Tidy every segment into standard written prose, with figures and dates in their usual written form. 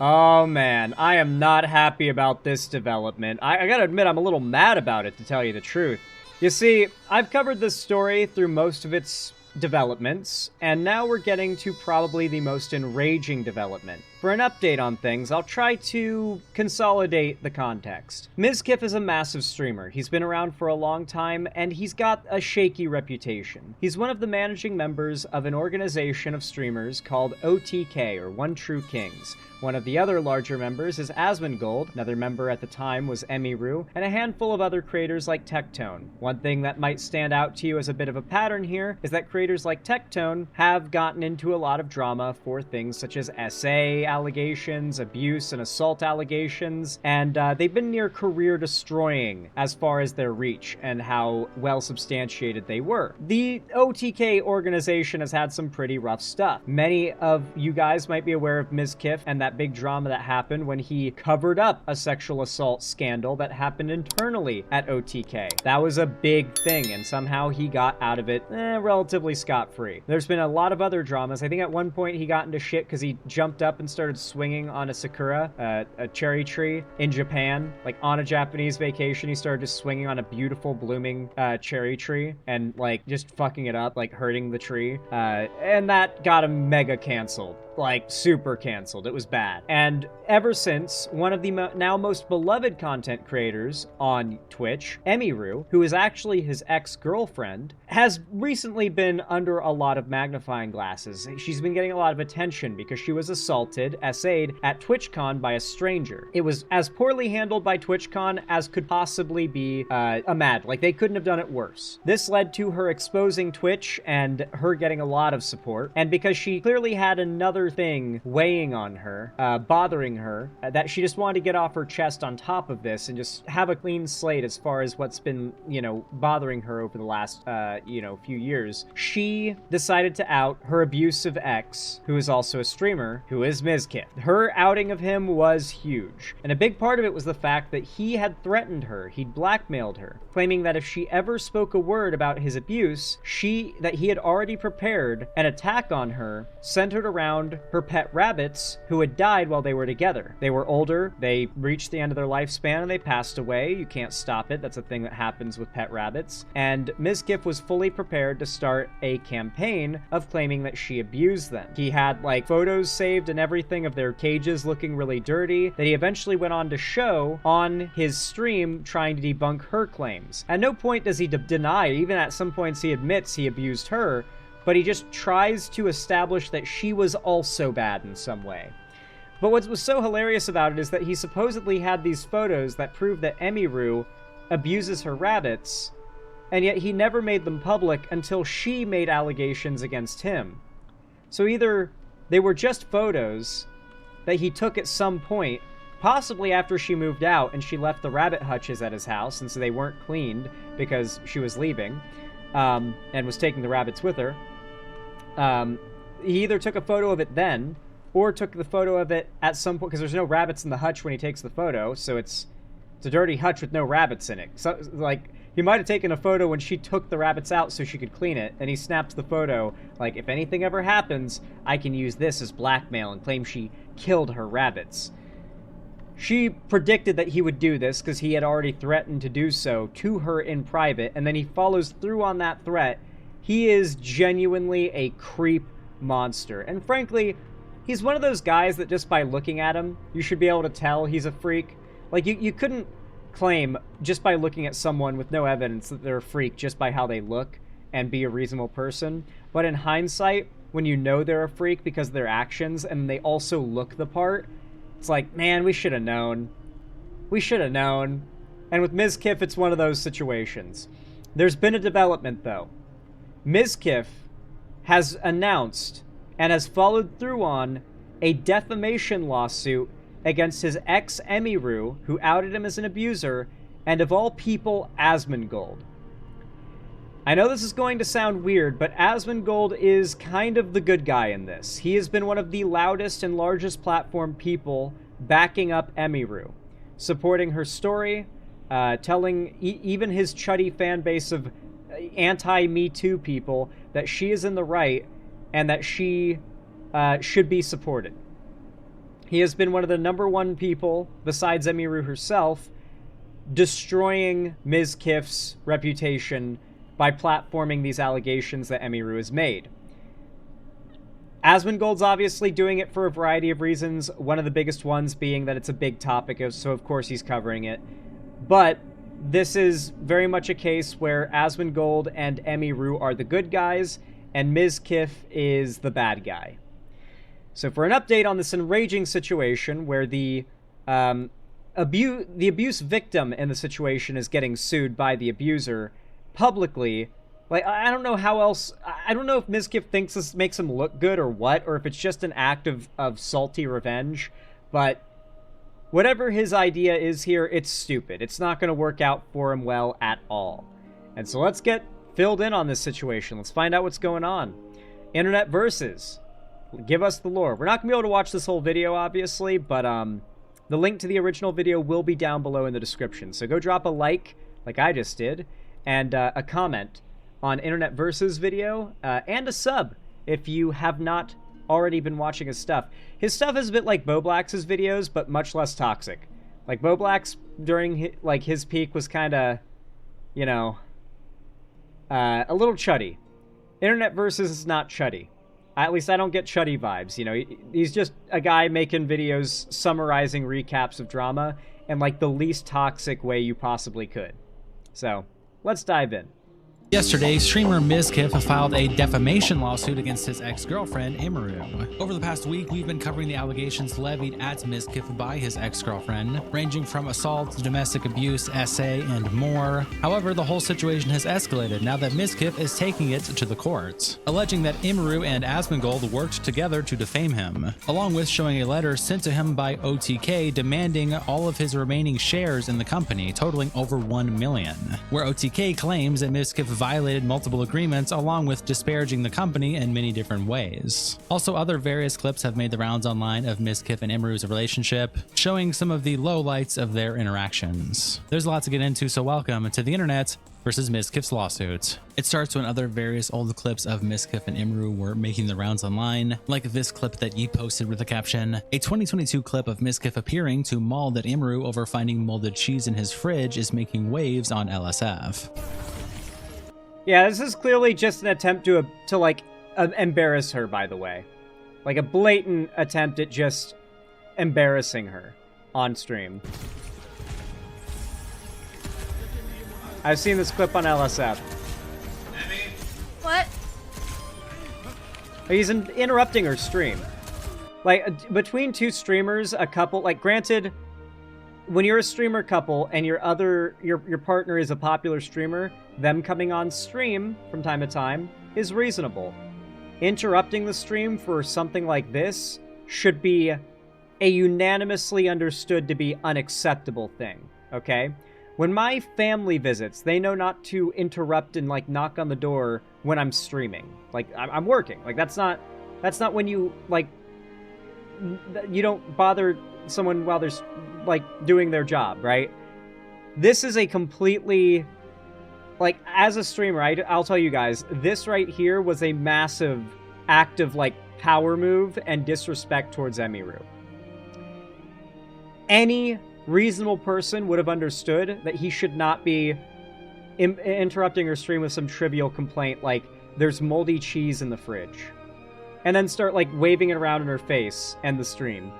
Oh man, I am not happy about this development. I gotta admit, I'm a little mad about it, to tell you the truth. You see, I've covered this story through most of its developments, and now we're getting to probably the most enraging development. For an update on things, I'll try to consolidate the context. Mizkif is a massive streamer. He's been around for a long time, and he's got a shaky reputation. He's one of the managing members of an organization of streamers called OTK, or One True Kings. One of the other larger members is asmongold, another member at the time was emiru, and a handful of other creators like Tectone. One thing that might stand out to you as a bit of a pattern here is that creators like Tectone have gotten into a lot of drama for things such as SA allegations, abuse and assault allegations, and they've been near career destroying as far as their reach and how well substantiated they were. The OTK organization has had some pretty rough stuff. Many of you guys might be aware of Mizkif and that big drama that happened when he covered up a sexual assault scandal that happened internally at OTK. That was a big thing, and somehow he got out of it relatively scot-free. There's been a lot of other dramas. I think at one point he got into shit because he jumped up and started swinging on a sakura, a cherry tree in Japan. Like on a Japanese vacation, he started just swinging on a beautiful blooming cherry tree and like just fucking it up, like hurting the tree. And that got him mega canceled. Like super canceled. It was bad. And ever since, one of the now most beloved content creators on Twitch, emiru, who is actually his ex-girlfriend, has recently been under a lot of magnifying glasses. She's been getting a lot of attention because she was assaulted, SA'd, at TwitchCon by a stranger. It was as poorly handled by TwitchCon as could possibly be imagined. Like, they couldn't have done it worse. This led to her exposing Twitch and her getting a lot of support. And because she clearly had another thing weighing on her, bothering her, that she just wanted to get off her chest on top of this and just have a clean slate as far as what's been, you know, bothering her over the last, few years. She decided to out her abusive ex, who is also a streamer, who is Mizkif. Her outing of him was huge. And a big part of it was the fact that he had threatened her, he'd blackmailed her, claiming that if she ever spoke a word about his abuse, that he had already prepared an attack on her centered around her pet rabbits who had died while they were together. They were older, they reached the end of their lifespan, and they passed away. You can't stop it. That's a thing that happens with pet rabbits. And Mizkif was fully prepared to start a campaign of claiming that she abused them. He had like photos saved and everything of their cages looking really dirty that he eventually went on to show on his stream trying to debunk her claims. At no point does he deny, even at some points he admits he abused her, but he just tries to establish that she was also bad in some way. But what was so hilarious about it is that he supposedly had these photos that prove that emiru abuses her rabbits, and yet he never made them public until she made allegations against him. So either they were just photos that he took at some point, possibly after she moved out and she left the rabbit hutches at his house, and so they weren't cleaned because she was leaving, and was taking the rabbits with her. He either took a photo of it then, or took the photo of it at some point, because there's no rabbits in the hutch when he takes the photo, so it's a dirty hutch with no rabbits in it. So, like, he might have taken a photo when she took the rabbits out so she could clean it, and he snaps the photo, like, if anything ever happens, I can use this as blackmail and claim she killed her rabbits. She predicted that he would do this because he had already threatened to do so to her in private, and then he follows through on that threat. He is genuinely a creep monster. And frankly, he's one of those guys that just by looking at him, you should be able to tell he's a freak. Like, you couldn't claim just by looking at someone with no evidence that they're a freak just by how they look and be a reasonable person. But in hindsight, when you know they're a freak because of their actions and they also look the part, it's like, man, we should have known. We should have known. And with Mizkif, it's one of those situations. There's been a development, though. Mizkif has announced and has followed through on a defamation lawsuit against his ex-emiru, who outed him as an abuser, and of all people, asmongold. I know this is going to sound weird, but asmongold is kind of the good guy in this. He has been one of the loudest and largest platform people backing up emiru, supporting her story, telling even his chuddy fan base of anti-Me Too people that she is in the right and that she should be supported. He has been one of the #1 people, besides Emiru herself, destroying Mizkif's reputation by platforming these allegations that Emiru has made. Asmongold's obviously doing it for a variety of reasons, one of the biggest ones being that it's a big topic, so of course he's covering it. But this is very much a case where Asmongold and Emiru are the good guys, and Mizkif is the bad guy. So for an update on this enraging situation where the abuse victim in the situation is getting sued by the abuser publicly, like, I don't know how else, I don't know if Mizkif thinks this makes him look good or what, or if it's just an act of salty revenge, but whatever his idea is here, it's stupid. It's not going to work out for him well at all. And so let's get filled in on this situation. Let's find out what's going on. Internet versus. Give us the lore. We're not going to be able to watch this whole video, obviously, but the link to the original video will be down below in the description. So go drop a like I just did, and a comment on Internet versus video, and a sub if you have not already been watching his stuff. His stuff is a bit like Boblax's videos, but much less toxic. Like, Boblax, during his peak, was kind of, you know, a little chuddy. Internet versus is not chuddy. At least I don't get chuddy vibes, you know. He's just a guy making videos summarizing recaps of drama in, like, the least toxic way you possibly could. So, let's dive in. Yesterday, streamer Mizkif filed a defamation lawsuit against his ex-girlfriend, Emiru. Over the past week, we've been covering the allegations levied at Mizkif by his ex-girlfriend, ranging from assault, domestic abuse, essay, and more. However, the whole situation has escalated now that Mizkif is taking it to the courts, alleging that Emiru and Asmongold worked together to defame him, along with showing a letter sent to him by OTK demanding all of his remaining shares in the company, totaling over 1 million, where OTK claims that Mizkif violated multiple agreements along with disparaging the company in many different ways. Also, other various clips have made the rounds online of Mizkif and Emiru's relationship, showing some of the lowlights of their interactions. There's a lot to get into, so welcome to the internet versus Mizkif's lawsuit. It starts when other various old clips of Mizkif and Emiru were making the rounds online, like this clip that Yi posted with the caption, "A 2022 clip of Mizkif appearing to maul at Emiru over finding molded cheese in his fridge is making waves on LSF." Yeah, this is clearly just an attempt to embarrass her, by the way. Like a blatant attempt at just embarrassing her on stream. I've seen this clip on LSF. What? He's interrupting her stream. Like, between two streamers, a couple, like, granted, when you're a streamer couple and your partner is a popular streamer, them coming on stream from time to time is reasonable. Interrupting the stream for something like this should be a unanimously understood to be unacceptable thing, okay? When my family visits, they know not to interrupt and, like, knock on the door when I'm streaming. Like, I'm working. Like, that's not when you, like, you don't bother someone while they're, like, doing their job, right? This is a completely, like, as a streamer, I'll tell you guys, this right here was a massive act of, like, power move and disrespect towards Emiru. Any reasonable person would have understood that he should not be interrupting her stream with some trivial complaint like, there's moldy cheese in the fridge. And then start, like, waving it around in her face and the stream.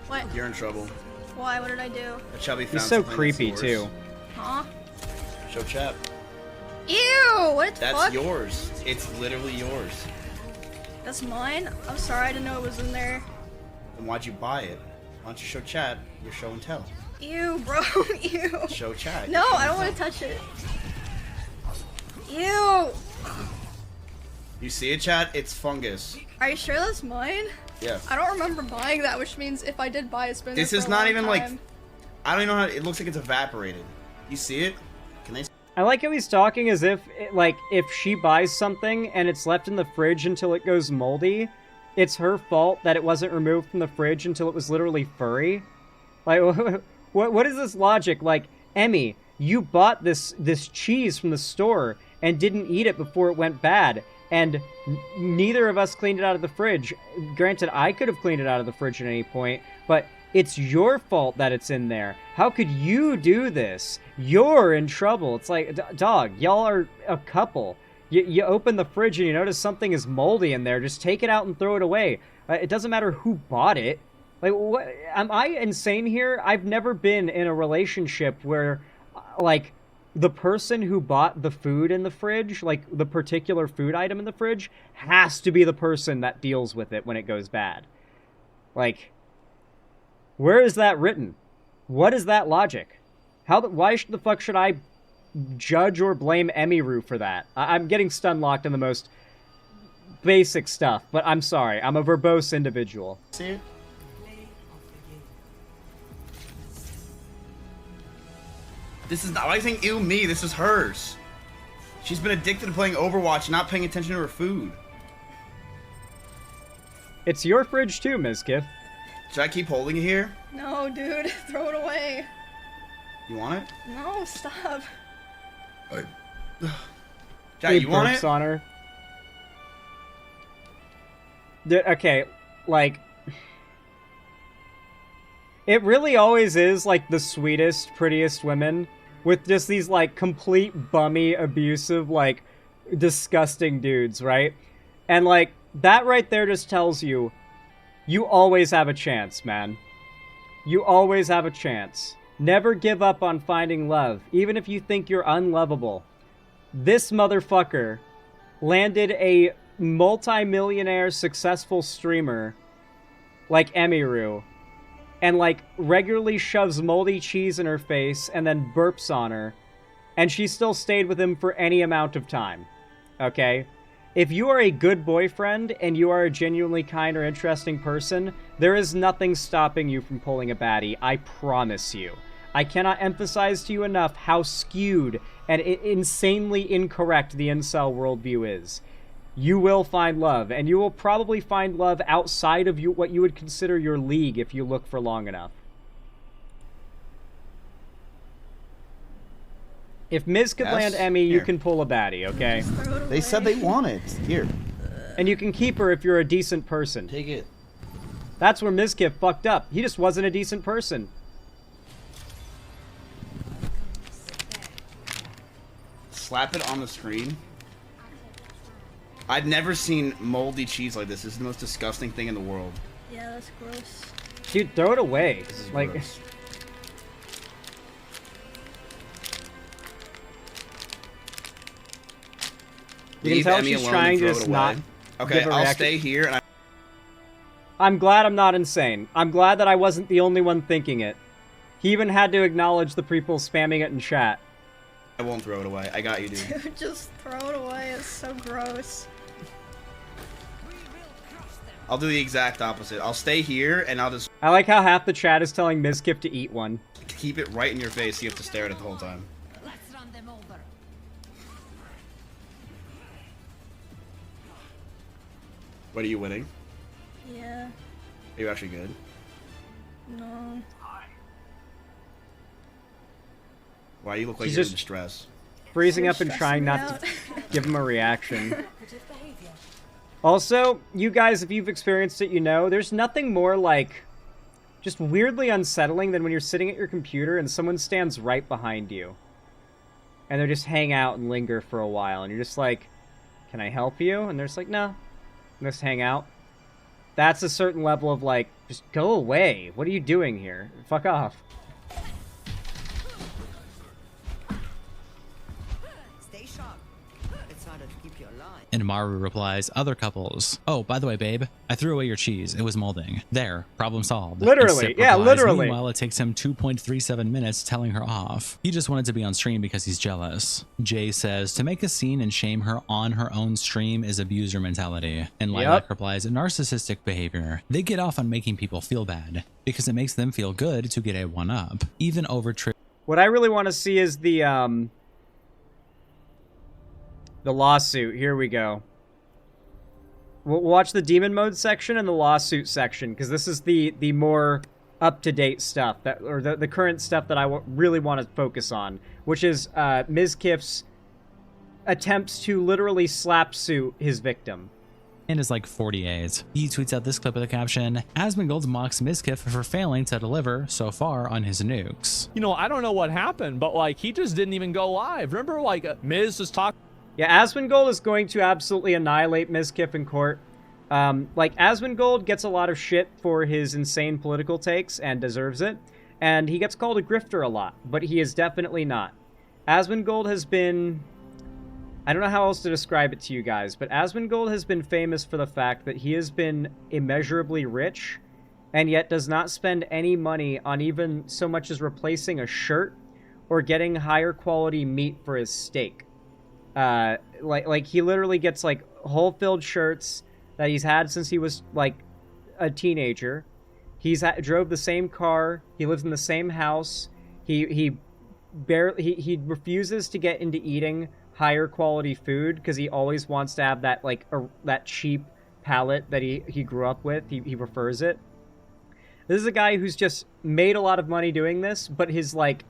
What? You're in trouble. Why? What did I do? A chubby He's so creepy, too. Huh? Show chat. Ew! What the fuck? That's yours. It's literally yours. That's mine? I'm sorry, I didn't know it was in there. Then why'd you buy it? Why don't you show chat your show and tell? Ew, bro. Ew. Show chat. No, I don't want to touch it. Ew! You see it, chat? It's fungus. Are you sure that's mine? Yeah. I don't remember buying that, which means if I did buy it, it's been This there is for a not long even time. like. I don't even know how. It looks like it's evaporated. You see it? Can they? I like how he's talking as if, like, if she buys something and it's left in the fridge until it goes moldy, it's her fault that it wasn't removed from the fridge until it was literally furry. Like, what is this logic? Like, Emmy, you bought this cheese from the store and didn't eat it before it went bad. and neither of us cleaned it out of the fridge. Granted, I could have cleaned it out of the fridge at any point, but it's your fault that it's in there. How could you do this? You're in trouble. It's like, dog, y'all are a couple. You open the fridge and you notice something is moldy in there. Just take it out and throw it away. It doesn't matter who bought it. Like, what? Am I insane here? I've never been in a relationship where, like, the person who bought the food in the fridge, like the particular food item in the fridge, has to be the person that deals with it when it goes bad. Like, where is that written? What is that logic? Why the fuck should I judge or blame Emiru for that? I'm getting stun locked in the most basic stuff, but I'm sorry. I'm a verbose individual. See it? This is not, why are you saying ew me? This is hers. She's been addicted to playing Overwatch, not paying attention to her food. It's your fridge too, Mizkif. Should I keep holding it here? No, dude. Throw it away. You want it? No, stop. Jack, you want it? On her. Okay, like... It really always is, like, the sweetest, prettiest women with just these, like, complete bummy, abusive, like, disgusting dudes, right? And, like, that right there just tells you, you always have a chance, man. You always have a chance. Never give up on finding love, even if you think you're unlovable. This motherfucker landed a multi-millionaire successful streamer like Emiru, and, like, regularly shoves moldy cheese in her face and then burps on her, and she still stayed with him for any amount of time, okay? If you are a good boyfriend and you are a genuinely kind or interesting person, there is nothing stopping you from pulling a baddie, I promise you. I cannot emphasize to you enough how skewed and insanely incorrect the incel worldview is. You will find love, and you will probably find love outside of what you would consider your league if you look for long enough. If Miz could land Emmy, you can pull a baddie, okay? They said they want it. Here. And you can keep her if you're a decent person. Take it. That's where Mizkif fucked up. He just wasn't a decent person. Slap it on the screen. I've never seen moldy cheese like this. This is the most disgusting thing in the world. Yeah, that's gross. Dude, throw it away. This is like, gross. You can tell she's trying to just not. Okay, I'll stay here. And I'm glad I'm not insane. I'm glad that I wasn't the only one thinking it. He even had to acknowledge the people spamming it in chat. I won't throw it away. I got you, dude. Dude, just throw it away. It's so gross. I'll do the exact opposite. I'll stay here, and I'll just... I like how half the chat is telling Mizkif to eat one. Keep it right in your face. You have to stare at it the whole time. Let's run them over. What, are you winning? Yeah. Are you actually good? No. Why you look like She's you're just in distress? Freezing You're up and stressing trying me not out. to give him a reaction. Also, you guys, if you've experienced it, you know, there's nothing more, like, just weirdly unsettling than when you're sitting at your computer and someone stands right behind you. And they just hang out and linger for a while, and you're just like, can I help you? And they're just like, no. And just hang out. That's a certain level of, like, just go away. What are you doing here? Fuck off. Stay sharp. It's harder to keep you alive. And Maru replies, other couples. Oh, by the way, babe, I threw away your cheese. It was molding. There, problem solved. Literally, And Sip yeah, replies, literally. Meanwhile, it takes him 2.37 minutes telling her off. He just wanted to be on stream because he's jealous. Jay says, to make a scene and shame her on her own stream is abuser mentality. And Lilac replies, narcissistic behavior. They get off on making people feel bad because it makes them feel good to get a one-up, even over What I really want to see is the lawsuit. Here we go. We'll watch the demon mode section and the lawsuit section, because this is the more up-to-date stuff, that, or the current stuff that I really want to focus on, which is Mizkif's attempts to literally slap sue his victim. And is like 48. He tweets out this clip with the caption, Asmongold mocks Mizkif for failing to deliver so far on his nukes. You know, I don't know what happened, but like he just didn't even go live. Remember like Miz was talking. Yeah, Asmongold is going to absolutely annihilate Mizkif in court. Like, Asmongold gets a lot of shit for his insane political takes and deserves it. And he gets called a grifter a lot, but he is definitely not. Asmongold has been... I don't know how else to describe it to you guys, but Asmongold has been famous for the fact that he has been immeasurably rich and yet does not spend any money on even so much as replacing a shirt or getting higher quality meat for his steak. Like he literally gets like hole-filled shirts that he's had since he was like a teenager. He's drove the same car. He lives in the same house. He refuses to get into eating higher quality food because he always wants to have that like that cheap palate that he grew up with. He prefers it. This is a guy who's just made a lot of money doing this, but his like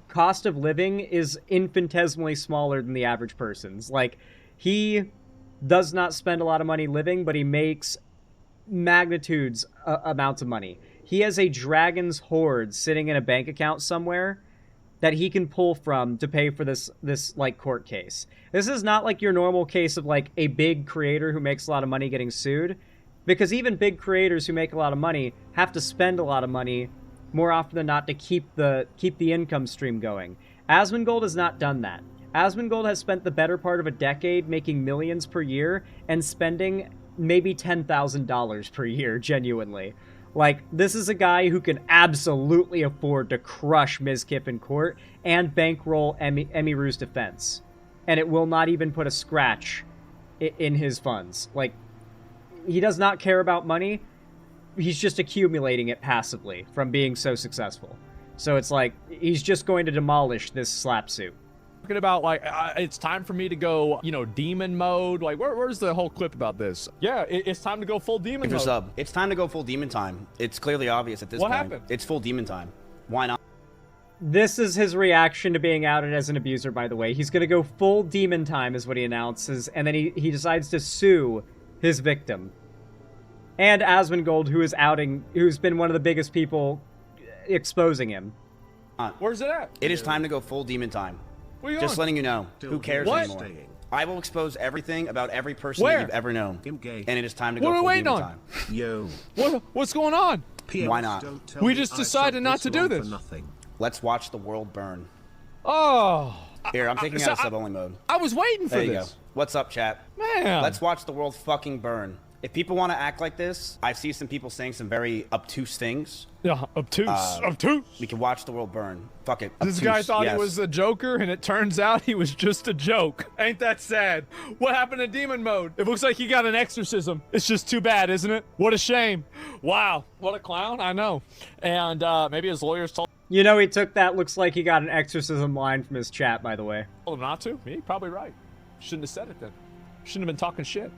cost of living is infinitesimally smaller than the average person's. Like, he does not spend a lot of money living, but he makes magnitudes amounts of money. He has a dragon's hoard sitting in a bank account somewhere that he can pull from to pay for this like court case. This is not like your normal case of like a big creator who makes a lot of money getting sued, because even big creators who make a lot of money have to spend a lot of money more often than not to keep the income stream going. Asmongold has not done that. Asmongold has spent the better part of a decade making millions per year and spending maybe $10,000 per year, genuinely. Like, this is a guy who can absolutely afford to crush Mizkif in court and bankroll Emiru's defense. And it will not even put a scratch in his funds. Like, he does not care about money. He's just accumulating it passively from being so successful. So it's like, he's just going to demolish this slap suit. Talking about like it's time for me to go, you know, demon mode. Like where's the whole clip about this? Yeah, it's time to go full demon mode. Sub. It's time to go full demon time. It's clearly obvious at this point. What happened? It's full demon time. Why not? This is his reaction to being outed as an abuser, by the way. He's going to go full demon time is what he announces, and then he decides to sue his victim. And Asmongold, who's been one of the biggest people exposing him. Where's it at? It is time to go full demon time. Just letting you know. Who cares anymore? I will expose everything about every person that you've ever known. And it is time to go full demon time. Yo. What's going on? Why not? We just decided not to do this. Let's watch the world burn. Oh. Here, I'm taking out of sub-only mode. I was waiting for this. There you go. What's up, chat? Man. Let's watch the world fucking burn. If people want to act like this, I see some people saying some very obtuse things. Yeah, obtuse. We can watch the world burn. Fuck it. Obtuse, this guy thought he was a Joker, and it turns out he was just a joke. Ain't that sad? What happened to demon mode? It looks like he got an exorcism. It's just too bad, isn't it? What a shame. Wow, what a clown. I know. And maybe his lawyers told You know, he took that looks like he got an exorcism line from his chat, by the way. him not to. He's probably right. Shouldn't have said it then. Shouldn't have been talking shit.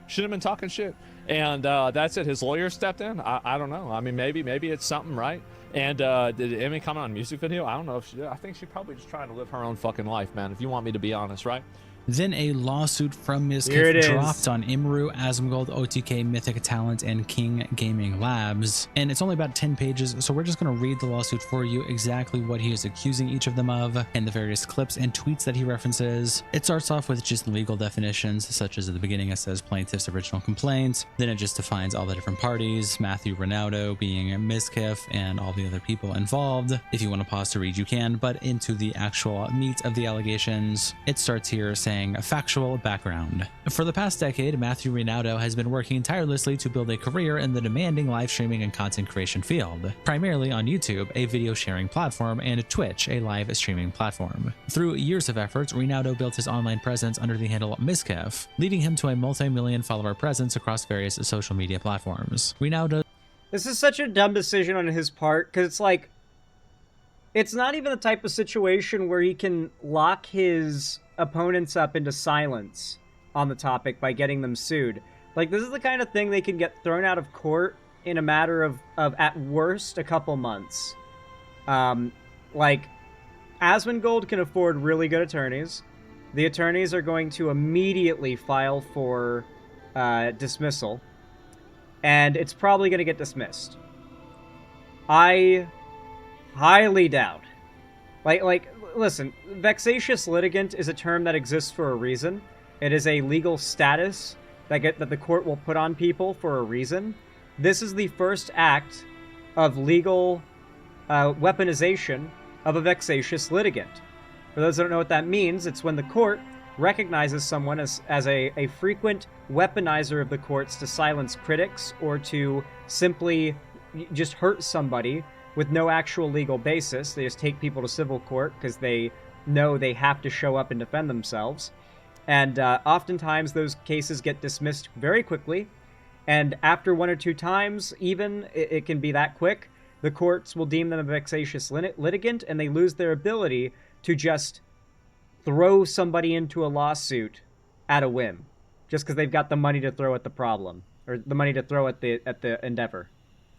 Shouldn't have been talking shit. And that's it. His lawyer stepped in. I don't know. I mean, maybe it's something, right? And did Emmy comment on a music video? I don't know if she did. I think she probably just trying to live her own fucking life, man, if you want me to be honest, right? Then a lawsuit from Mizkif dropped on emiru, Asmongold, OTK, Mythic Talent, and King Gaming Labs. And it's only about 10 pages, so we're just going to read the lawsuit for you, exactly what he is accusing each of them of, and the various clips and tweets that he references. It starts off with just legal definitions, such as at the beginning it says plaintiff's original complaint. Then it just defines all the different parties, Matthew Ronaldo being Mizkif, and all the other people involved. If you want to pause to read, you can, but into the actual meat of the allegations, it starts here saying, a factual background. For the past decade, Matthew Ronaldo has been working tirelessly to build a career in the demanding live streaming and content creation field, primarily on YouTube, a video sharing platform, and Twitch, a live streaming platform. Through years of efforts, Ronaldo built his online presence under the handle Mizkif, leading him to a multi-million follower presence across various social media platforms. Ronaldo. This is such a dumb decision on his part, because it's like, it's not even the type of situation where he can lock his opponents up into silence on the topic by getting them sued. Like, this is the kind of thing they can get thrown out of court in a matter of at worst, a couple months. Like, Asmongold can afford really good attorneys. the attorneys are going to immediately file for dismissal, and it's probably going to get dismissed. I highly doubt. Listen, vexatious litigant is a term that exists for a reason. It is a legal status that the court will put on people for a reason. This is the first act of legal weaponization of a vexatious litigant. For those that don't know what that means, it's when the court recognizes someone as a frequent weaponizer of the courts to silence critics or to simply just hurt somebody with no actual legal basis. They just take people to civil court because they know they have to show up and defend themselves. And oftentimes those cases get dismissed very quickly. And after one or two times, even, it can be that quick, the courts will deem them a vexatious litigant, and they lose their ability to just throw somebody into a lawsuit at a whim, just because they've got the money to throw at the problem, or the money to throw at the endeavor.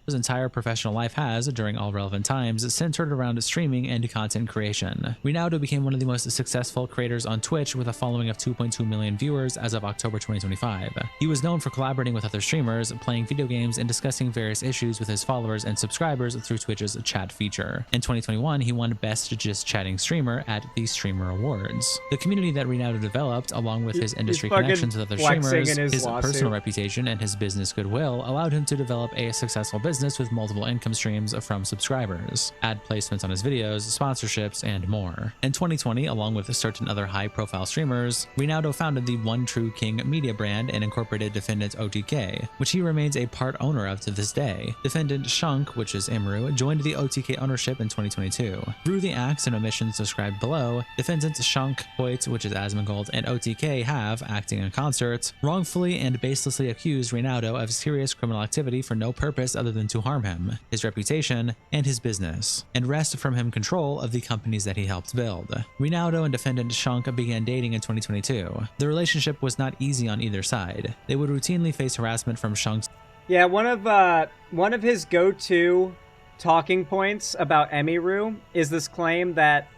His entire professional life has, during all relevant times, centered around streaming and content creation. Ronaldo became one of the most successful creators on Twitch with a following of 2.2 million viewers as of October 2025. He was known for collaborating with other streamers, playing video games, and discussing various issues with his followers and subscribers through Twitch's chat feature. In 2021, he won Best Just Chatting Streamer at the Streamer Awards. The community that Ronaldo developed, along with his industry connections with other streamers, his personal reputation, and his business goodwill, allowed him to develop a successful business with multiple income streams from subscribers, ad placements on his videos, sponsorships, and more. In 2020, along with certain other high-profile streamers, Ronaldo founded the One True King media brand and incorporated defendant OTK, which he remains a part owner of to this day. Defendant Shunk, which is emiru, joined the OTK ownership in 2022. Through the acts and omissions described below, defendants Shunk, Hoyt, which is asmongold, and OTK have, acting in concert, wrongfully and baselessly accused Ronaldo of serious criminal activity for no purpose other than to harm him, his reputation, and his business, and wrest from him control of the companies that he helped build. Ronaldo and defendant Shunk began dating in 2022. The relationship was not easy on either side. They would routinely face harassment from Shunk's. Yeah, one of his go-to talking points about emiru is this claim that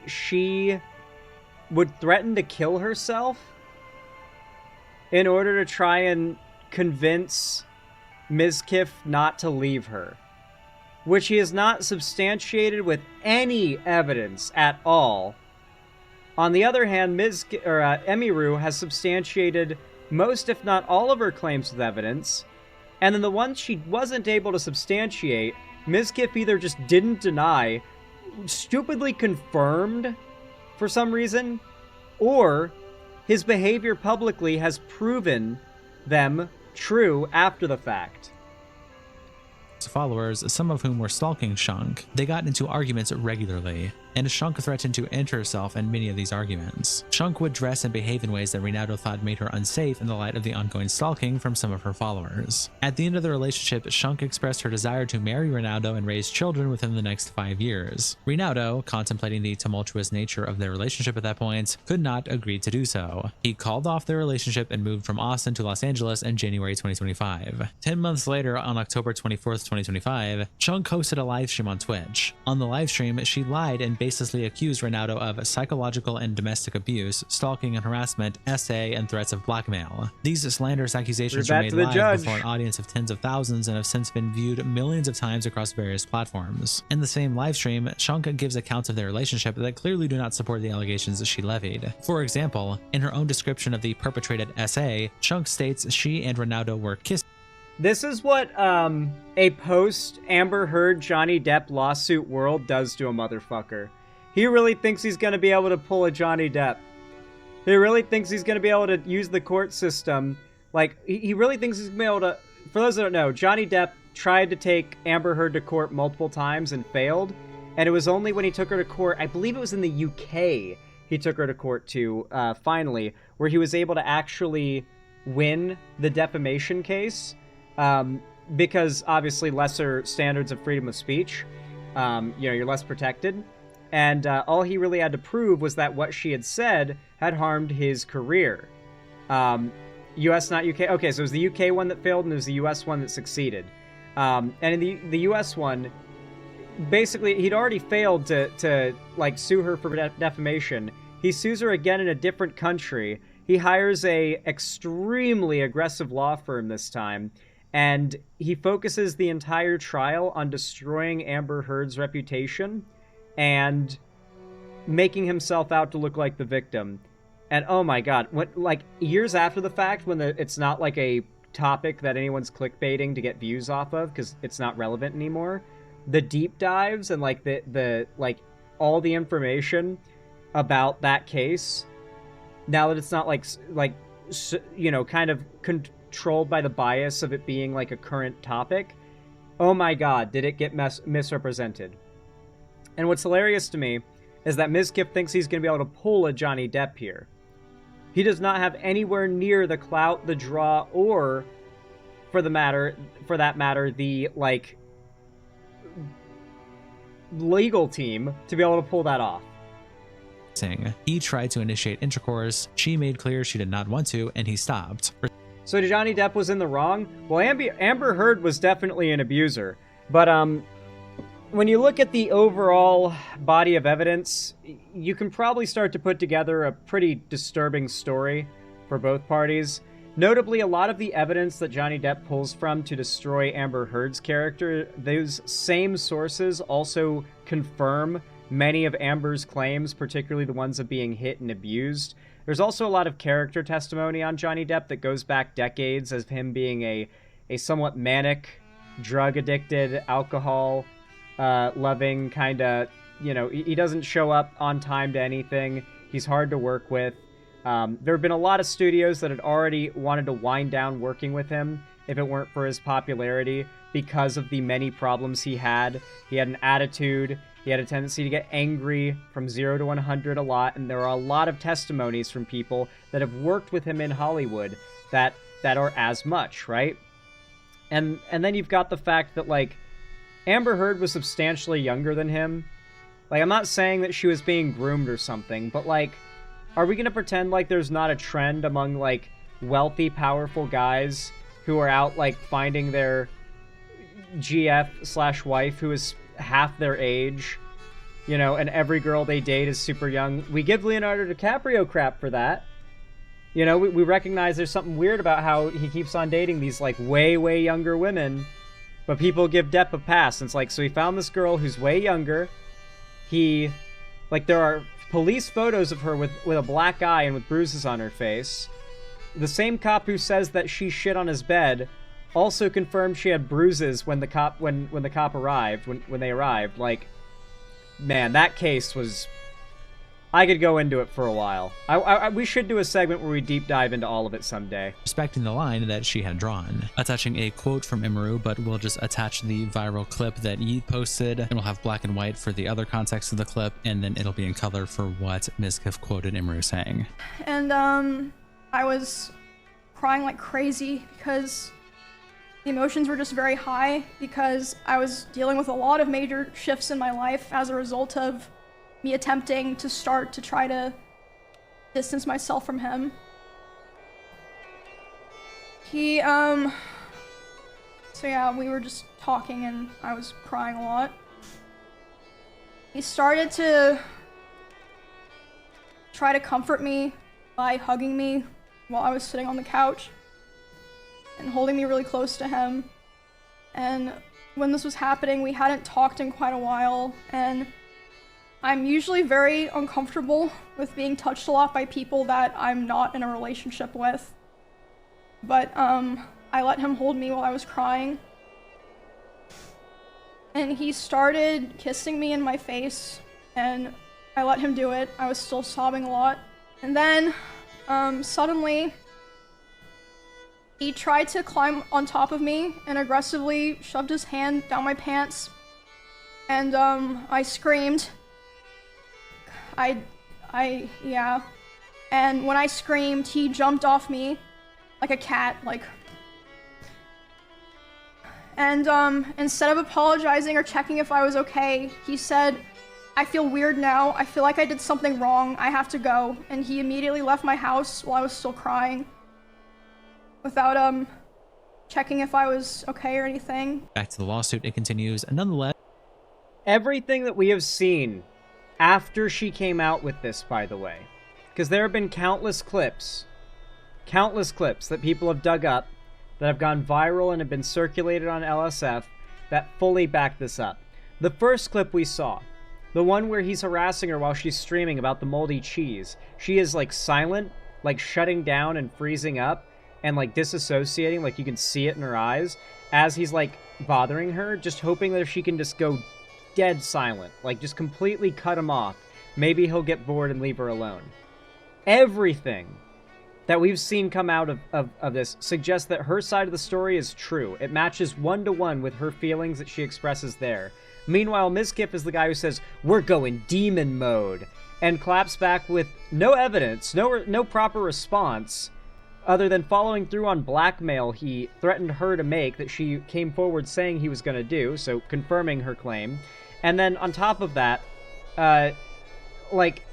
she would threaten to kill herself in order to try and convince Mizkif not to leave her, which he has not substantiated with any evidence at all. On the other hand, emiru has substantiated most, if not all, of her claims with evidence, and then the ones she wasn't able to substantiate, Mizkif either just didn't deny, stupidly confirmed for some reason, or his behavior publicly has proven them true after the fact. Followers, some of whom were stalking Shunk. They got into arguments regularly, and Shunk threatened to end herself in many of these arguments. Shunk would dress and behave in ways that Ronaldo thought made her unsafe in the light of the ongoing stalking from some of her followers. At the end of the relationship, Shunk expressed her desire to marry Ronaldo and raise children within the next 5 years. Ronaldo, contemplating the tumultuous nature of their relationship at that point, could not agree to do so. He called off their relationship and moved from Austin to Los Angeles in January 2025. 10 months later, on October 24th, 2025, Shunk hosted a livestream on Twitch. On the livestream, she lied and baselessly accused Ronaldo of psychological and domestic abuse, stalking and harassment, essay, and threats of blackmail. These slanderous accusations were made live before an audience of tens of thousands and have since been viewed millions of times across various platforms. In the same livestream, Shunk gives accounts of their relationship that clearly do not support the allegations that she levied. For example, in her own description of the perpetrated essay, Shunk states she and Ronaldo were kissing. This is what a post-Amber Heard Johnny Depp lawsuit world does to a motherfucker. He really thinks he's going to be able to pull a Johnny Depp. He really thinks he's going to be able to use the court system. Like, he really thinks he's going to be able to... For those that don't know, Johnny Depp tried to take Amber Heard to court multiple times and failed. And it was only when he took her to court, I believe it was in the UK, he took her to court to, finally, where he was able to actually win the defamation case. Because obviously lesser standards of freedom of speech, you're less protected. And all he really had to prove was that what she had said had harmed his career. US, not UK. Okay, so it was the UK one that failed and it was the US one that succeeded. And in the US one, basically he'd already failed to like sue her for defamation. He sues her again in a different country. He hires a extremely aggressive law firm this time, and he focuses the entire trial on destroying Amber Heard's reputation and making himself out to look like the victim. And oh my god, like years after the fact, when it's not like a topic that anyone's clickbaiting to get views off of because it's not relevant anymore, the deep dives and like the like all the information about that case, now that it's not like you know, kind of controlled by the bias of it being like a current topic, oh my god, did it get misrepresented. And what's hilarious to me is that Mizkif thinks he's going to be able to pull a Johnny Depp here. He does not have anywhere near the clout, the draw, or for that matter, the like legal team to be able to pull that off. He tried to initiate intercourse. She made clear she did not want to, and he stopped. So Johnny Depp was in the wrong? Well, Amber Heard was definitely an abuser. But when you look at the overall body of evidence, you can probably start to put together a pretty disturbing story for both parties. Notably, a lot of the evidence that Johnny Depp pulls from to destroy Amber Heard's character, those same sources also confirm many of Amber's claims, particularly the ones of being hit and abused. There's also a lot of character testimony on Johnny Depp that goes back decades as him being a somewhat manic, drug-addicted, alcohol loving kind of, you know, he doesn't show up on time to anything. He's hard to work with. There have been a lot of studios that had already wanted to wind down working with him if it weren't for his popularity because of the many problems he had. He had an attitude. He had a tendency to get angry from 0 to 100 a lot, and there are a lot of testimonies from people that have worked with him in Hollywood that are as much, right? And then you've got the fact that, like, Amber Heard was substantially younger than him. Like, I'm not saying that she was being groomed or something, but, like, are we going to pretend like there's not a trend among, like, wealthy, powerful guys who are out, like, finding their GF/wife who is half their age, you know, and every girl they date is super young? We give Leonardo DiCaprio crap for that. You know, we recognize there's something weird about how he keeps on dating these, like, way, way younger women. But people give Depp a pass. And it's like, so he found this girl who's way younger. He, like, there are police photos of her with a black eye and with bruises on her face. The same cop who says that she shit on his bed also confirmed she had bruises when the cop arrived, when they arrived. Like, man, that case was... I could go into it for a while. We should do a segment where we deep dive into all of it someday. Respecting the line that she had drawn. Attaching a quote from emiru, but we'll just attach the viral clip that Yi posted, and we'll have black and white for the other context of the clip, and then it'll be in color for what Mizkif quoted emiru saying. And I was crying like crazy because the emotions were just very high, because I was dealing with a lot of major shifts in my life as a result of me attempting to start to try to distance myself from him. So yeah, we were just talking and I was crying a lot. He started to try to comfort me by hugging me while I was sitting on the couch and holding me really close to him. And when this was happening, we hadn't talked in quite a while, and I'm usually very uncomfortable with being touched a lot by people that I'm not in a relationship with. But I let him hold me while I was crying. And he started kissing me in my face, and I let him do it. I was still sobbing a lot. And then suddenly he tried to climb on top of me and aggressively shoved his hand down my pants. And I screamed. Yeah. And when I screamed, he jumped off me like a cat, like. And instead of apologizing or checking if I was okay, he said, "I feel weird now. I feel like I did something wrong. I have to go." And he immediately left my house while I was still crying, without checking if I was okay or anything. Back to the lawsuit, it continues. Nonetheless, everything that we have seen after she came out with this, by the way. Because there have been countless clips that people have dug up, that have gone viral and have been circulated on LSF, that fully back this up. The first clip we saw, the one where he's harassing her while she's streaming about the moldy cheese, she is, like, silent, like, shutting down and freezing up, and, like, disassociating, like, you can see it in her eyes, as he's, like, bothering her, just hoping that if she can just go dead silent, like, just completely cut him off, maybe he'll get bored and leave her alone. Everything that we've seen come out of this suggests that her side of the story is true. It matches 1-to-1 with her feelings that she expresses there. Meanwhile, Mizkif is the guy who says, "We're going demon mode," and claps back with no evidence, no proper response, other than following through on blackmail he threatened her to make that she came forward saying he was going to do, so confirming her claim. And then on top of that, like,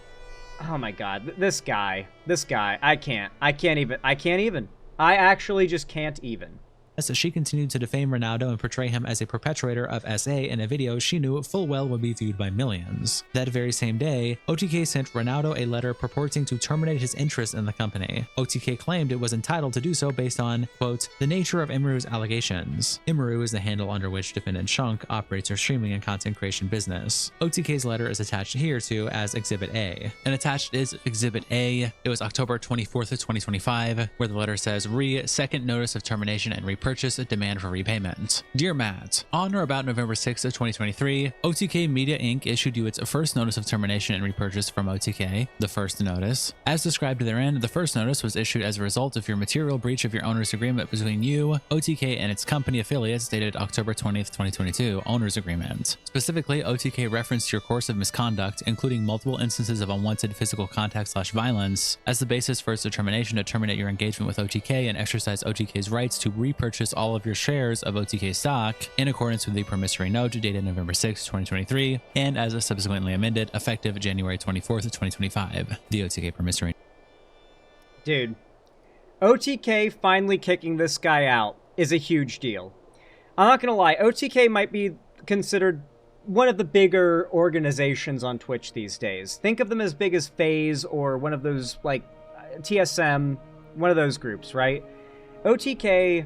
oh my god, this guy, I can't even. I actually just can't even. As she continued to defame Ronaldo and portray him as a perpetrator of SA in a video she knew full well would be viewed by millions. That very same day, OTK sent Ronaldo a letter purporting to terminate his interest in the company. OTK claimed it was entitled to do so based on, quote, the nature of emiru's allegations. Emiru is the handle under which defendant Shunk operates her streaming and content creation business. OTK's letter is attached here to as Exhibit A. And attached is Exhibit A. It was October 24th of 2025, where the letter says, second notice of termination and repurchase, a demand for repayment. Dear Matt, on or about November 6th of 2023, OTK Media Inc. issued you its first notice of termination and repurchase from OTK, the first notice. As described therein, the first notice was issued as a result of your material breach of your owner's agreement between you, OTK, and its company affiliates dated October 20th, 2022, owner's agreement. Specifically, OTK referenced your course of misconduct, including multiple instances of unwanted physical contact/violence, as the basis for its determination to terminate your engagement with OTK and exercise OTK's rights to repurchase all of your shares of OTK stock in accordance with the promissory note dated November 6, 2023, and as subsequently amended, effective January 24th, 2025. The OTK promissory. Dude, OTK finally kicking this guy out is a huge deal. I'm not gonna lie, OTK might be considered one of the bigger organizations on Twitch these days. Think of them as big as FaZe or one of those, like, TSM, one of those groups, right? OTK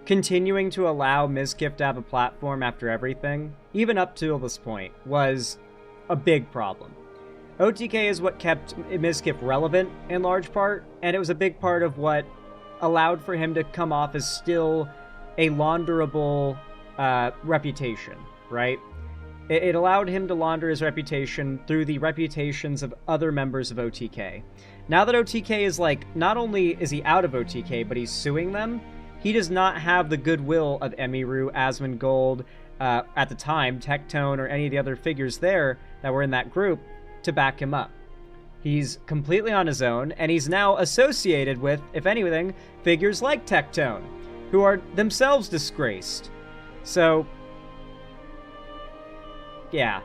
continuing to allow Mizkif to have a platform after everything, even up to this point, was a big problem. OTK is what kept Mizkif relevant in large part, and it was a big part of what allowed for him to come off as still a launderable reputation, right? It allowed him to launder his reputation through the reputations of other members of OTK. Now that OTK is, like, not only is he out of OTK, but he's suing them, he does not have the goodwill of emiru, asmongold, at the time, Tectone, or any of the other figures there that were in that group to back him up. He's completely on his own, and he's now associated with, if anything, figures like Tectone, who are themselves disgraced. So, yeah.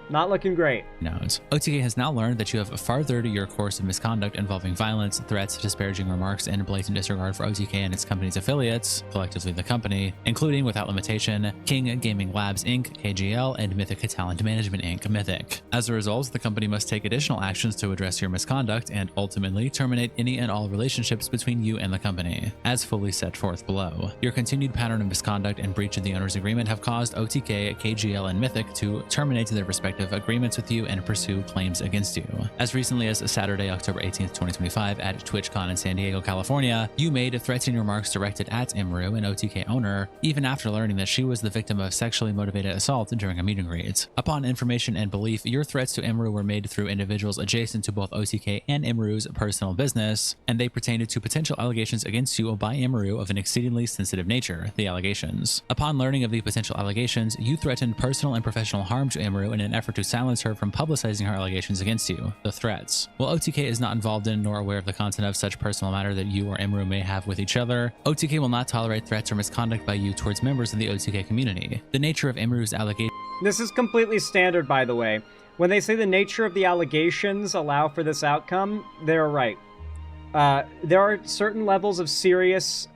Not looking great. Note. OTK has now learned that you have furthered your course of misconduct involving violence, threats, disparaging remarks, and blatant disregard for OTK and its company's affiliates, collectively the company, including, without limitation, King Gaming Labs Inc., KGL, and Mythic Talent Management Inc., Mythic. As a result, the company must take additional actions to address your misconduct and, ultimately, terminate any and all relationships between you and the company, as fully set forth below. Your continued pattern of misconduct and breach of the owner's agreement have caused OTK, KGL, and Mythic to terminate their respective agreements with you and pursue claims against you. As recently as Saturday, October 18th, 2025, at TwitchCon in San Diego, California, you made threatening remarks directed at emiru, an OTK owner, even after learning that she was the victim of sexually motivated assault during a meet and greet. Upon information and belief, your threats to emiru were made through individuals adjacent to both OTK and emiru's personal business, and they pertained to potential allegations against you by emiru of an exceedingly sensitive nature, the allegations. Upon learning of the potential allegations, you threatened personal and professional harm to emiru in an effort to silence her from publicizing her allegations against you, the threats. While OTK is not involved in nor aware of the content of such personal matter that you or emiru may have with each other, OTK will not tolerate threats or misconduct by you towards members of the OTK community. The nature of emiru's allegations. This is completely standard, by the way. When they say the nature of the allegations allow for this outcome, they're right. There are certain levels of serious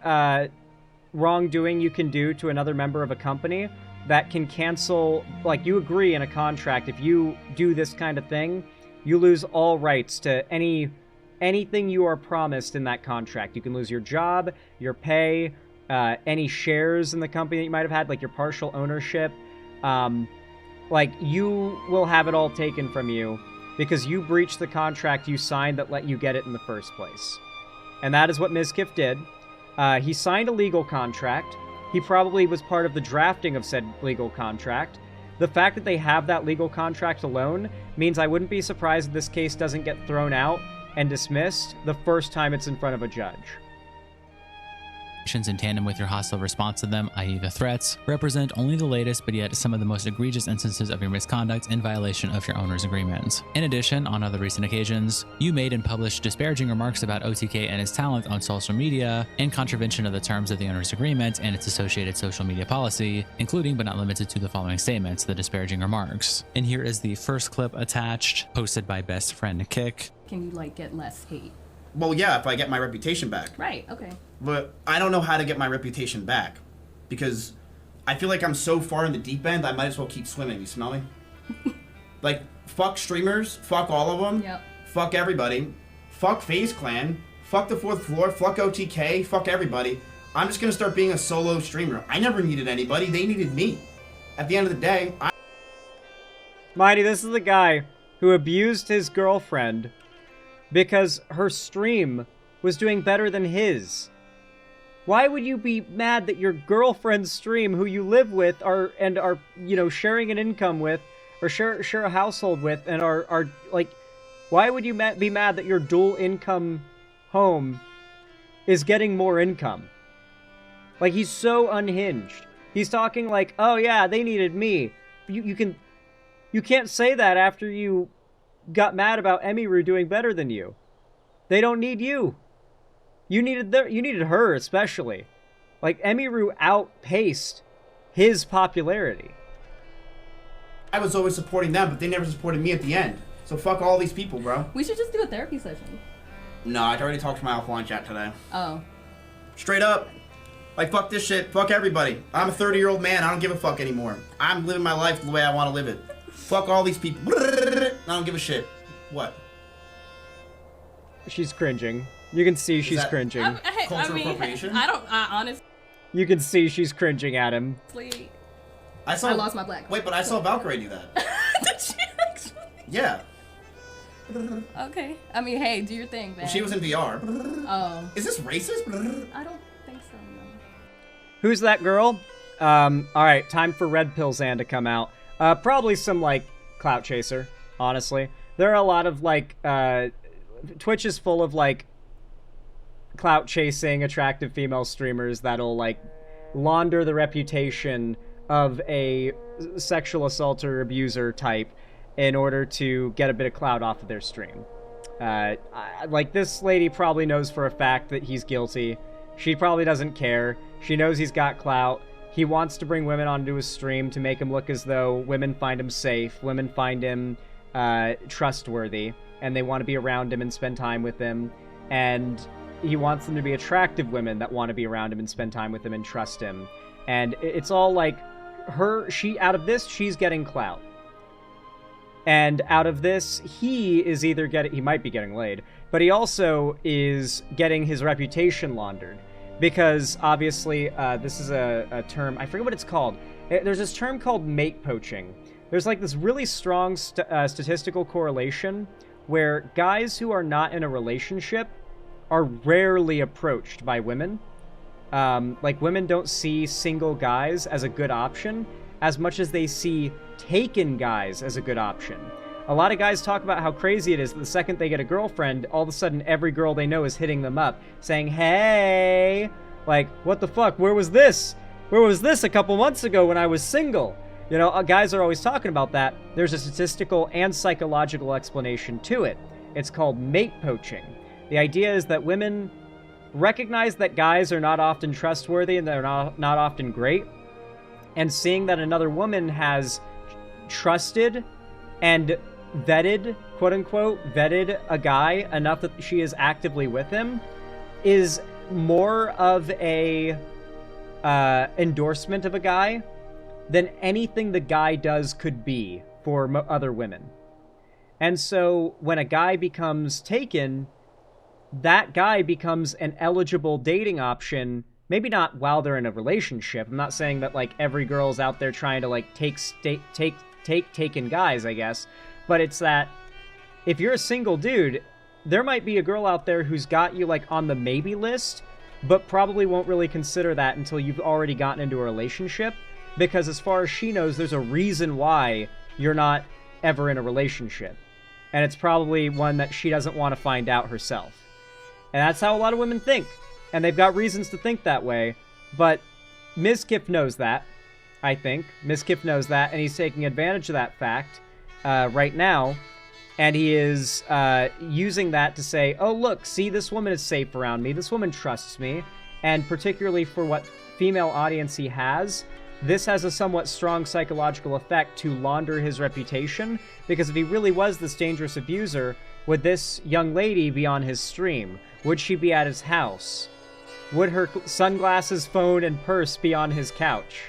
wrongdoing you can do to another member of a company that can cancel, like, you agree in a contract, if you do this kind of thing, you lose all rights to anything you are promised in that contract. You can lose your job, your pay, any shares in the company that you might have had, like your partial ownership. Like, you will have it all taken from you because you breached the contract you signed that let you get it in the first place. And that is what Mizkif did. He signed a legal contract. He probably was part of the drafting of said legal contract. The fact that they have that legal contract alone means I wouldn't be surprised if this case doesn't get thrown out and dismissed the first time it's in front of a judge. In tandem with your hostile response to them, i.e. the threats, represent only the latest but yet some of the most egregious instances of your misconduct in violation of your owner's agreement. In addition, on other recent occasions, you made and published disparaging remarks about OTK and his talent on social media in contravention of the terms of the owner's agreement and its associated social media policy, including but not limited to the following statements, the disparaging remarks. And here is the first clip attached, posted by best friend Kick. Can you like get less hate? Well, yeah, if I get my reputation back. Right, okay. But I don't know how to get my reputation back because I feel like I'm so far in the deep end, I might as well keep swimming. You smell me? Like, fuck streamers, fuck all of them, Yep. Fuck everybody, fuck FaZe Clan, fuck the fourth floor, fuck OTK, fuck everybody. I'm just gonna start being a solo streamer. I never needed anybody, they needed me. At the end of the day, Mighty, this is the guy who abused his girlfriend because her stream was doing better than his. Why would you be mad that your girlfriend's stream, who you live with, are you know, sharing an income with, or share a household with, and are like, why would you be mad that your dual income home is getting more income? Like, he's so unhinged. He's talking like, oh yeah, they needed me. You can't say that after you got mad about emiru doing better than you. They don't need you. You needed her especially. Like, emiru outpaced his popularity. I was always supporting them, but they never supported me at the end. So fuck all these people, bro. We should just do a therapy session. No, I already talked to my offline chat today. Oh. Straight up. Like, fuck this shit. Fuck everybody. I'm a 30-year-old man. I don't give a fuck anymore. I'm living my life the way I want to live it. Fuck all these people. I don't give a shit. What? She's cringing. You can see she's cringing. Cultural appropriation? I honestly... You can see she's cringing at him. I lost my black. Wait, but I saw Valkyrie do that. Did she actually? Yeah. Okay. I mean, hey, do your thing, man. Well, she was in VR. Oh. Is this racist? I don't think so, no. Who's that girl? Alright, time for Red Pill Zan to come out. Probably some, like, clout chaser, honestly. There are a lot of, like, Twitch is full of, like, clout chasing attractive female streamers that'll, like, launder the reputation of a sexual assaulter abuser type in order to get a bit of clout off of their stream. Like, this lady probably knows for a fact that he's guilty. She probably doesn't care. She knows he's got clout. He wants to bring women onto his stream to make him look as though women find him safe, women find him trustworthy, and they want to be around him and spend time with him. And he wants them to be attractive women that want to be around him and spend time with him and trust him. And it's all like out of this, she's getting clout. And out of this, he might be getting laid, but he also is getting his reputation laundered. Because, obviously, this is a term, I forget what it's called. There's this term called mate poaching. There's, like, this really strong statistical correlation where guys who are not in a relationship are rarely approached by women. Like, women don't see single guys as a good option as much as they see taken guys as a good option. A lot of guys talk about how crazy it is that the second they get a girlfriend, all of a sudden every girl they know is hitting them up, saying, hey, like, what the fuck, where was this? Where was this a couple months ago when I was single? You know, guys are always talking about that. There's a statistical and psychological explanation to it. It's called mate poaching. The idea is that women recognize that guys are not often trustworthy and they're not often great, and seeing that another woman has trusted and vetted, quote-unquote, vetted a guy enough that she is actively with him is more of a endorsement of a guy than anything the guy does could be for other women. And so when a guy becomes taken, that guy becomes an eligible dating option. Maybe not while they're in a relationship. I'm not saying that like every girl's out there trying to like take taken guys, I guess. But it's that if you're a single dude, there might be a girl out there who's got you like on the maybe list, but probably won't really consider that until you've already gotten into a relationship. Because as far as she knows, there's a reason why you're not ever in a relationship. And it's probably one that she doesn't want to find out herself. And that's how a lot of women think. And they've got reasons to think that way. But Mizkif knows that, I think. Mizkif knows that, and he's taking advantage of that fact right now. And he is using that to say, oh, look, see, this woman is safe around me. This woman trusts me. And particularly for what female audience he has, this has a somewhat strong psychological effect to launder his reputation. Because if he really was this dangerous abuser, would this young lady be on his stream? Would she be at his house? Would her sunglasses, phone, and purse be on his couch?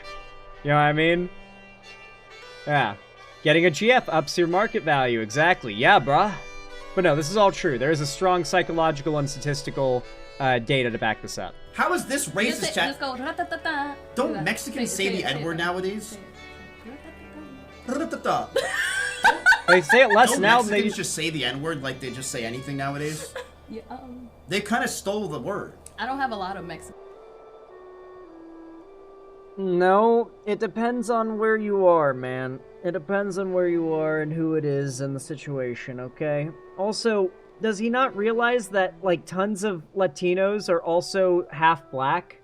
You know what I mean? Yeah. Getting a GF ups your market value, exactly. Yeah, bruh. But no, this is all true. There is a strong psychological and statistical data to back this up. How is this racist, Just chat? go. Don't Mexicans say the N-word nowadays? They say it less Don't now than Mexicans they... just say the N-word like they just say anything nowadays? Yeah, They kind of stole the word. I don't have a lot of Mexican. No, it depends on where you are, man. It depends on where you are and who it is and the situation, okay? Also, does he not realize that, like, tons of Latinos are also half black?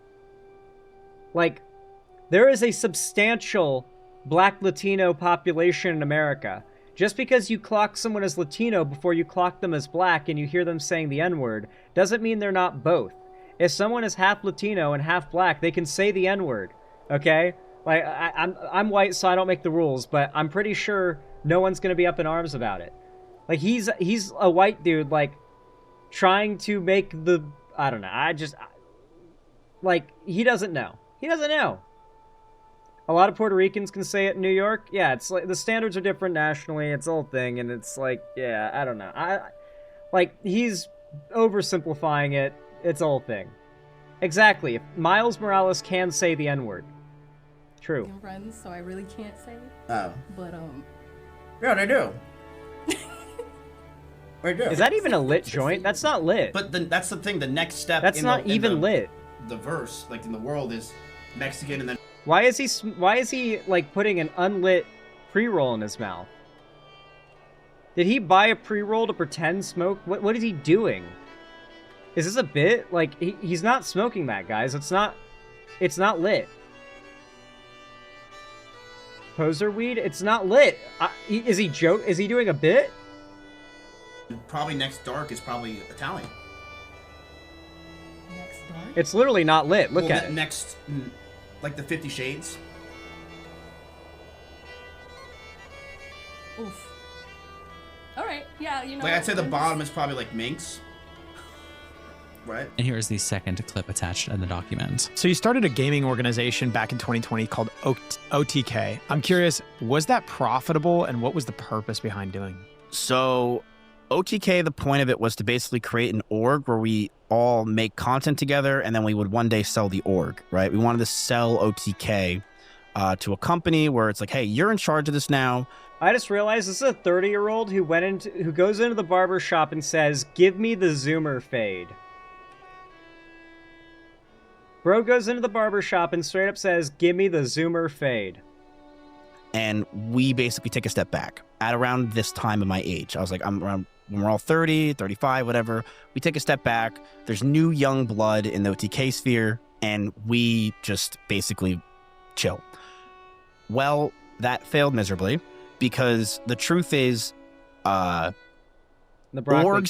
Like, there is a substantial black Latino population in America. Just because you clock someone as Latino before you clock them as black and you hear them saying the N-word, doesn't mean they're not both. If someone is half Latino and half black, they can say the N-word, okay? Like, I'm white, so I don't make the rules, but I'm pretty sure no one's gonna be up in arms about it. Like, he's a white dude, like, trying to make the... I don't know, like, he doesn't know. He doesn't know. A lot of Puerto Ricans can say it in New York. Yeah, it's like, the standards are different nationally, it's a whole thing, and it's like, yeah, I don't know. Like, he's oversimplifying it. It's a whole thing. Exactly. If Miles Morales can say the N-word. True. Friends, so I really can't say it. Oh. But Yeah, they do. They do. Is that even a lit joint? That's not lit. But that's the thing. The next step. That's not even lit. The verse, like in the world, is Mexican, and then. Why is he like putting an unlit pre-roll in his mouth? Did he buy a pre-roll to pretend smoke? What is he doing? Is this a bit? Like, he's not smoking that, guys. It's not lit. Poser weed? It's not lit. Is he doing a bit? Probably next dark is probably Italian. next dark. It's literally not lit. Look at it. Next, like the 50 Shades. Oof. All right. Yeah, you know. Like I'd say the I'm bottom is probably like minks. Right. And here is the second clip attached in the document. So you started a gaming organization back in 2020 called OTK. I'm curious, was that profitable and what was the purpose behind doing it? So OTK, the point of it was to basically create an org where we all make content together and then we would one day sell the org, right? We wanted to sell OTK to a company where it's like, hey, you're in charge of this now. I just realized this is a 30-year-old who goes into the barber shop and says, "Give me the zoomer fade." Bro goes into the barber shop and straight up says, "Give me the zoomer fade." And we basically take a step back at around this time of my age. I was like, I'm around when we're all 30, 35, whatever. We take a step back. There's new young blood in the OTK sphere, and we just basically chill. Well, that failed miserably because the truth is, orgs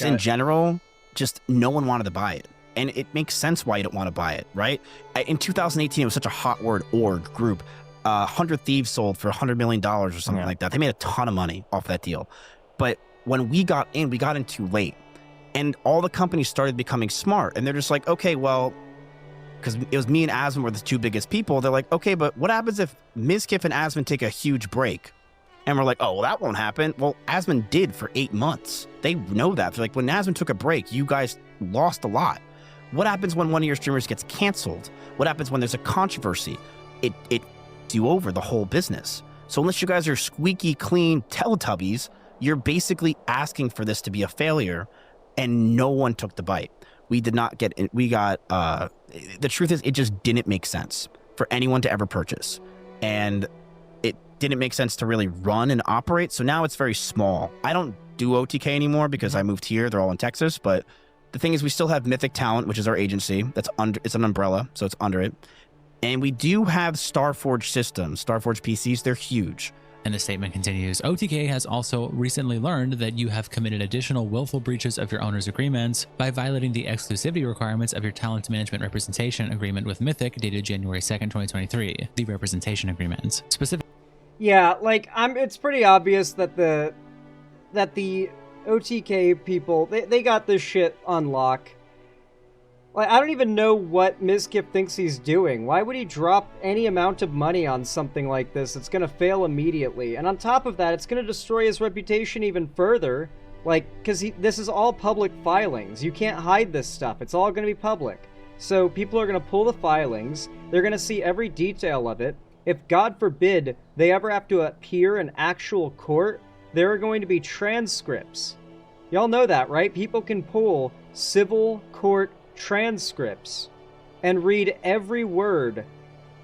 in general, just no one wanted to buy it. And it makes sense why you don't want to buy it, right? In 2018, it was such a hot word, org, group. 100 Thieves sold for $100 million or something like that. They made a ton of money off that deal. But when we got in too late. And all the companies started becoming smart. And they're just like, okay, well, because it was me and Asmon were the two biggest people. They're like, okay, but what happens if Mizkif and Asmon take a huge break? And we're like, oh, well, that won't happen. Well, Asmon did for 8 months. They know that. They're like, when Asmon took a break, you guys lost a lot. What happens when one of your streamers gets canceled? What happens when there's a controversy? It you over the whole business. So unless you guys are squeaky clean Teletubbies, you're basically asking for this to be a failure, and no one took the bite. We did not get it. The truth is, it just didn't make sense for anyone to ever purchase. And it didn't make sense to really run and operate. So now it's very small. I don't do OTK anymore because I moved here. They're all in Texas. But the thing is, we still have Mythic Talent, which is our agency. It's an umbrella, so it's under it. And we do have Starforge systems, Starforge PCs. They're huge. And the statement continues, OTK has also recently learned that you have committed additional willful breaches of your owner's agreements by violating the exclusivity requirements of your talent management representation agreement with Mythic dated January 2nd, 2023, the representation agreements. Yeah, like, it's pretty obvious that the OTK people, they got this shit on lock. Like, I don't even know what Mizkif thinks he's doing. Why would he drop any amount of money on something like this? It's gonna fail immediately. And on top of that, it's gonna destroy his reputation even further. Like, because this is all public filings. You can't hide this stuff. It's all gonna be public. So people are gonna pull the filings. They're gonna see every detail of it. If, God forbid, they ever have to appear in actual court, there are going to be transcripts. Y'all know that, right? People can pull civil court transcripts and read every word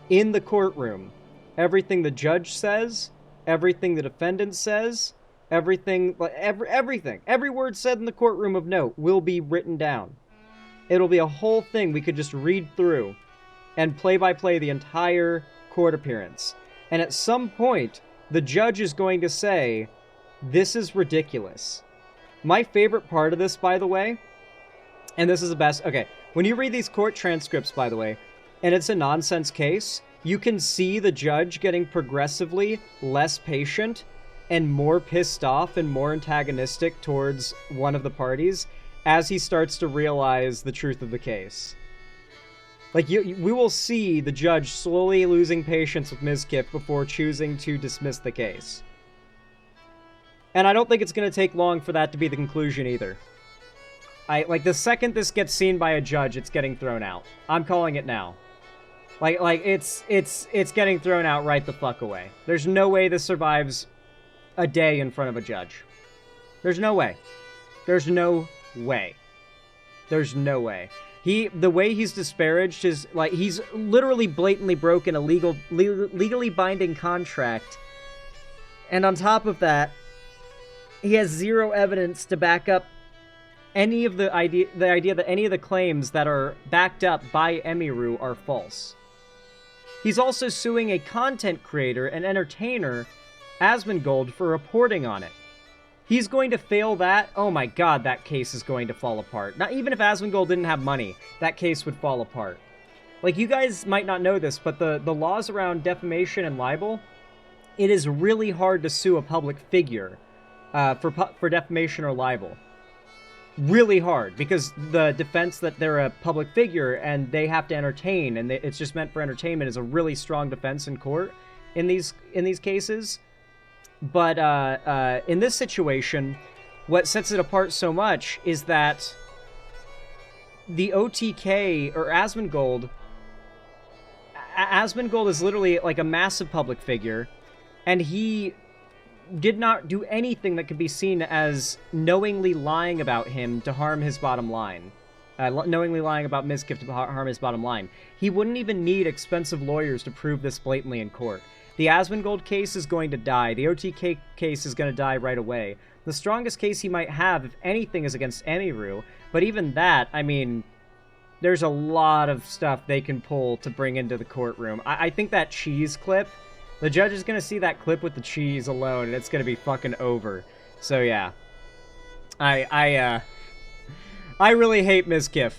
in the courtroom. Everything the judge says, everything the defendant says, everything, every word said in the courtroom of note will be written down. It'll be a whole thing we could just read through and play by play the entire court appearance. And at some point, the judge is going to say, this is ridiculous. My favorite part of this, by the way, and this is the best. Okay, when you read these court transcripts, by the way, and it's a nonsense case, you can see the judge getting progressively less patient and more pissed off and more antagonistic towards one of the parties as he starts to realize the truth of the case. Like, we will see the judge slowly losing patience with Mizkif before choosing to dismiss the case. And I don't think it's going to take long for that to be the conclusion either. Like, the second this gets seen by a judge, it's getting thrown out. I'm calling it now. Like, it's getting thrown out right the fuck away. There's no way this survives a day in front of a judge. There's no way. There's no way. There's no way. The way he's disparaged is, like, he's literally blatantly broken a legally binding contract. And on top of that, he has zero evidence to back up any of the idea that any of the claims that are backed up by emiru are false. He's also suing a content creator and entertainer, asmongold, for reporting on it. He's going to fail that. Oh my god, that case is going to fall apart. Not even if asmongold didn't have money, that case would fall apart. Like, you guys might not know this, but the laws around defamation and libel, it is really hard to sue a public figure for defamation or libel. Really hard, because the defense that they're a public figure and they have to entertain, and it's just meant for entertainment, is a really strong defense in court in these cases. But in this situation, what sets it apart so much is that the OTK, or Asmongold is literally like a massive public figure, and he did not do anything that could be seen as knowingly lying about him to harm his bottom line. Knowingly lying about Mizkif to harm his bottom line. He wouldn't even need expensive lawyers to prove this blatantly in court. The Asmongold case is going to die. The OTK case is going to die right away. The strongest case he might have, if anything, is against emiru. But even that, I mean, there's a lot of stuff they can pull to bring into the courtroom. I think that cheese clip, the judge is going to see that clip with the cheese alone, and it's going to be fucking over. So yeah. I really hate Mizkif.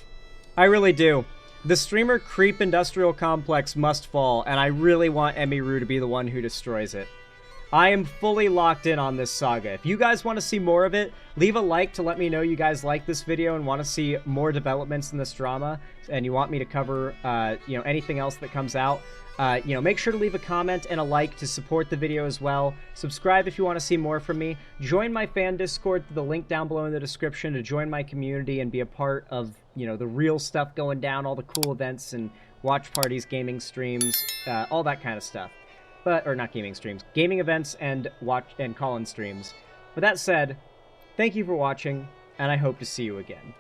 I really do. The streamer creep industrial complex must fall, and I really want emiru to be the one who destroys it. I am fully locked in on this saga. If you guys want to see more of it, leave a like to let me know you guys like this video and want to see more developments in this drama, and you want me to cover, you know, anything else that comes out. You know, make sure to leave a comment and a like to support the video as well. Subscribe if you want to see more from me. Join my fan Discord through the link down below in the description to join my community and be a part of, you know, the real stuff going down, all the cool events and watch parties, gaming streams, all that kind of stuff. Or not gaming streams, gaming events and watch and call-in streams. With that said, thank you for watching, and I hope to see you again.